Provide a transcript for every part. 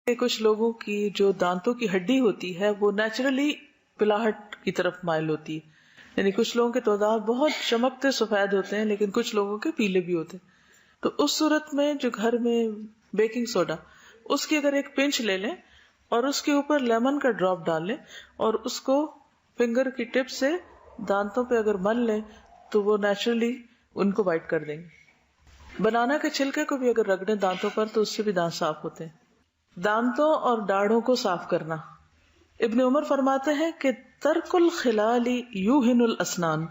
کہ کچھ لوگوں کی جو دانتوں کی ہڈی ہوتی ہے وہ نیچرلی پلاہٹ کی طرف مائل ہوتی ہے. یعنی کچھ لوگوں کے دانت بہت چمکتے سفید ہوتے ہیں لیکن کچھ لوگوں کے پیلے بھی ہوتے ہیں. تو اس صورت میں جو گھر میں بیکنگ سوڈا، اس کی اگر ایک پنچ لے لیں اور اس کے اوپر لیمن کا ڈراپ ڈال لیں اور اس کو فنگر کی ٹپ سے دانتوں پہ اگر مل لیں تو وہ نیچرلی ان کو وائٹ کر دیں گے. بنانا کے چھلکے کو بھی اگر رگڑیں دانتوں پر تو اس سے بھی دانت صاف ہوتے ہیں. دانتوں اور داڑھوں کو صاف کرنا. ابن عمر فرماتے ہیں کہ ترک الخلال یوہن الاسنان،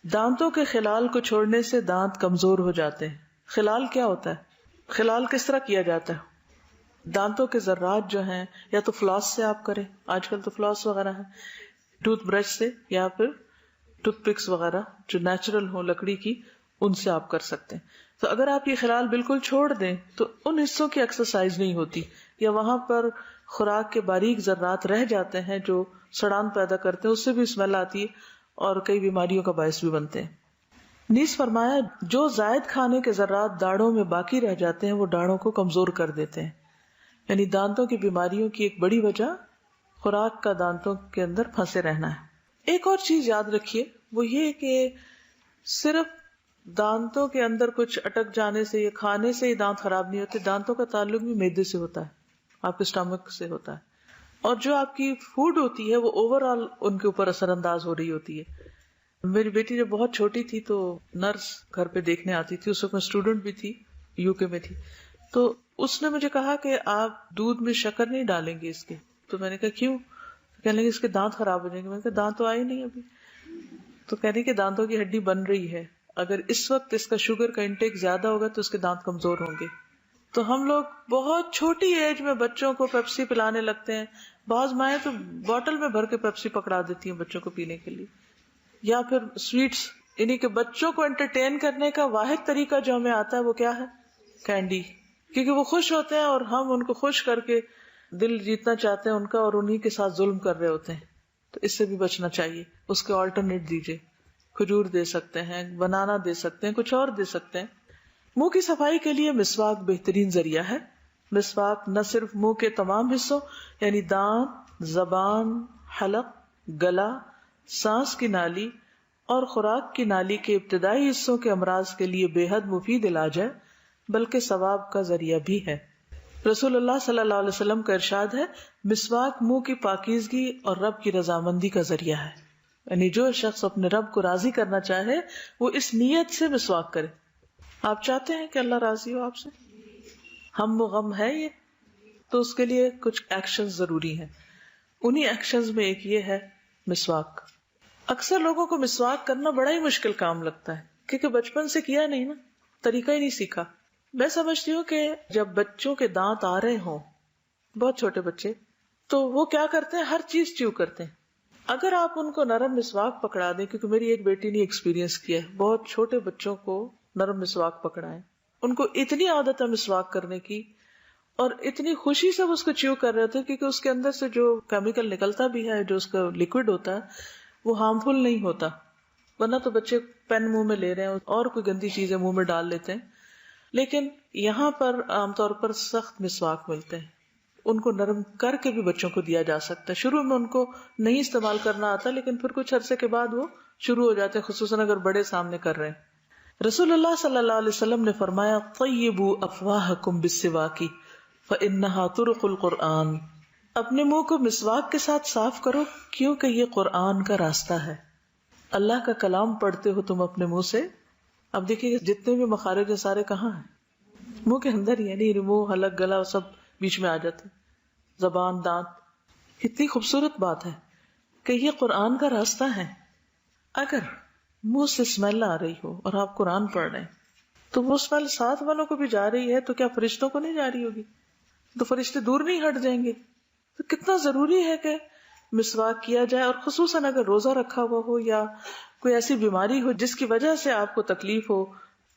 دانتوں کے خلال کو چھوڑنے سے دانت کمزور ہو جاتے ہیں. خلال کیا ہوتا ہے؟ خلال کس طرح کیا جاتا ہے؟ دانتوں کے ذرات جو ہیں یا تو فلاس سے آپ کریں، آج کل تو فلاس وغیرہ ہے، ٹوتھ برش سے یا پھر ٹوتھ پکس وغیرہ جو نیچرل ہو لکڑی کی، ان سے آپ کر سکتے ہیں. تو اگر آپ یہ خلال بالکل چھوڑ دیں تو ان حصوں کی ایکسرسائز نہیں ہوتی یا وہاں پر خوراک کے باریک ذرات رہ جاتے ہیں جو سڑان پیدا کرتے ہیں، اس سے بھی اسمیل آتی ہے اور کئی بیماریوں کا باعث بھی بنتے ہیں. نیز فرمایا جو زائد کھانے کے ذرات داڑھوں میں باقی رہ جاتے ہیں وہ داڑھوں کو کمزور کر دیتے ہیں. یعنی دانتوں کی بیماریوں کی ایک بڑی وجہ خوراک کا دانتوں کے اندر پھنسے رہنا ہے. ایک اور چیز یاد رکھیے وہ یہ کہ صرف دانتوں کے اندر کچھ اٹک جانے سے یا کھانے سے ہی دانت خراب نہیں ہوتے. دانتوں کا تعلق بھی معدے سے ہوتا ہے، آپ کے اسٹمک سے ہوتا ہے، اور جو آپ کی فوڈ ہوتی ہے وہ اوور آل ان کے اوپر اثر انداز ہو رہی ہوتی ہے. میری بیٹی جب بہت چھوٹی تھی تو نرس گھر پہ دیکھنے آتی تھی، اس وقت میں اسٹوڈنٹ بھی تھی، یو کے میں تھی. تو اس نے مجھے کہا کہ آپ دودھ میں شکر نہیں ڈالیں گے اس کے. تو میں نے کہا کیوں؟ کہنے لگے اس کے دانت خراب ہو جائیں گے. میں نے کہا دانت تو آئے نہیں ابھی. تو کہہ رہی کہ دانتوں کی ہڈی بن رہی ہے، اگر اس وقت اس کا شوگر کا انٹیک زیادہ ہوگا تو اس کے دانت کمزور ہوں گے. تو ہم لوگ بہت چھوٹی ایج میں بچوں کو پیپسی پلانے لگتے ہیں. بعض مائیں تو بوٹل میں بھر کے پیپسی پکڑا دیتی ہیں بچوں کو پینے کے لیے. یا پھر سویٹس، یعنی کہ بچوں کو انٹرٹین کرنے کا واحد طریقہ جو ہمیں آتا ہے وہ کیا ہے؟ کینڈی. کیونکہ وہ خوش ہوتے ہیں اور ہم ان کو خوش کر کے دل جیتنا چاہتے ہیں ان کا اور انہی کے ساتھ ظلم کر رہے ہوتے ہیں. تو اس سے بھی بچنا چاہیے. اس کے آلٹرنیٹ دیجیے، کھجور دے سکتے ہیں، بنانا دے سکتے ہیں، کچھ اور دے سکتے ہیں. منہ کی صفائی کے لیے مسواک بہترین ذریعہ ہے. مسواک نہ صرف منہ کے تمام حصوں یعنی دانت، زبان، حلق، گلا، سانس کی نالی اور خوراک کی نالی کے ابتدائی حصوں کے امراض کے لیے بے حد مفید علاج ہے، بلکہ ثواب کا ذریعہ بھی ہے. رسول اللہ صلی اللہ علیہ وسلم کا ارشاد ہے، مسواک منہ کی پاکیزگی اور رب کی رضامندی کا ذریعہ ہے. یعنی جو شخص اپنے رب کو راضی کرنا چاہے وہ اس نیت سے مسواک کرے. آپ چاہتے ہیں کہ اللہ راضی ہو آپ سے؟ ہم و غم ہے یہ، تو اس کے لیے کچھ ایکشن ضروری ہیں. انہی ایکشنز میں ایک یہ ہے مسواک. اکثر لوگوں کو مسواک کرنا بڑا ہی مشکل کام لگتا ہے کیونکہ بچپن سے کیا نہیں نا، طریقہ ہی نہیں سیکھا. میں سمجھتی ہوں کہ جب بچوں کے دانت آ رہے ہوں، بہت چھوٹے بچے، تو وہ کیا کرتے ہیں؟ ہر چیز چیو کرتے ہیں. اگر آپ ان کو نرم مسواک پکڑا دیں، کیونکہ میری ایک بیٹی نے ایکسپیرینس کیا ہے، بہت چھوٹے بچوں کو نرم مسواک پکڑائیں، ان کو اتنی عادت ہے مسواک کرنے کی اور اتنی خوشی سے وہ اس کو چیو کر رہے تھے کیونکہ اس کے اندر سے جو کیمیکل نکلتا بھی ہے، جو اس کا لیکوڈ ہوتا ہے وہ ہارمفل نہیں ہوتا. ورنہ تو بچے پین منہ میں لے رہے ہیں اور کوئی گندی چیزیں منہ میں ڈال لیتے ہیں. لیکن یہاں پر عام طور پر سخت مسواک ملتے ہیں، ان کو نرم کر کے بھی بچوں کو دیا جا سکتا ہے. شروع میں ان کو نہیں استعمال کرنا آتا لیکن پھر کچھ عرصے کے بعد وہ شروع ہو جاتے ہیں، خصوصاً اگر بڑے سامنے کر رہے ہیں. رسول اللہ صلی اللہ علیہ وسلم نے فرمایا، طیبوا افواہکم بالسواک فانہا طرق القرآن. اپنے منہ کو مسواک کے ساتھ صاف کرو کیونکہ یہ قرآن کا راستہ ہے. اللہ کا کلام پڑھتے ہو تم اپنے منہ سے. اب دیکھیے جتنے بھی مخارج ہیں سارے کہاں ہیں؟ منہ کے اندر ہی، یعنی منہ، حلق، گلا سب بیچ میں آ جاتے، زبان، دانت. کتنی خوبصورت بات ہے کہ یہ قرآن کا راستہ ہے. اگر منہ سے اسمیل آ رہی ہو اور آپ قرآن پڑھ رہے ہیں تو وہ اسمیل ساتھ والوں کو بھی جا رہی ہے، تو کیا فرشتوں کو نہیں جا رہی ہوگی؟ تو فرشتے دور نہیں ہٹ جائیں گے؟ تو کتنا ضروری ہے کہ مسواک کیا جائے. اور خصوصاً اگر روزہ رکھا ہوا ہو یا کوئی ایسی بیماری ہو جس کی وجہ سے آپ کو تکلیف ہو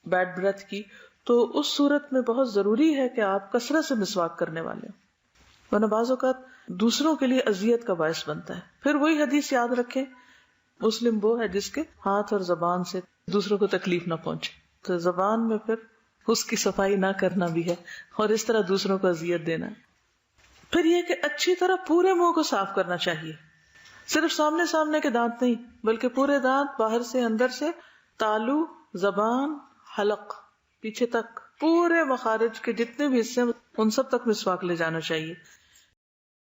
بیڈ بریتھ کی، تو اس صورت میں بہت ضروری ہے کہ آپ کثرت سے مسواک کرنے والے ہوں، ورنہ بعض اوقات دوسروں کے لیے اذیت کا باعث بنتا ہے. پھر وہی حدیث یاد رکھیں، مسلم وہ ہے جس کے ہاتھ اور زبان سے دوسروں کو تکلیف نہ پہنچے. تو زبان میں پھر اس کی صفائی نہ کرنا بھی ہے اور اس طرح دوسروں کو اذیت دینا ہے. پھر یہ کہ اچھی طرح پورے منہ کو صاف کرنا چاہیے، صرف سامنے سامنے کے دانت نہیں بلکہ پورے دانت، باہر سے اندر سے، تالو، زبان، حلق، پیچھے تک، پورے مخارج کے جتنے بھی حصے ان سب تک مسواک لے جانا چاہیے.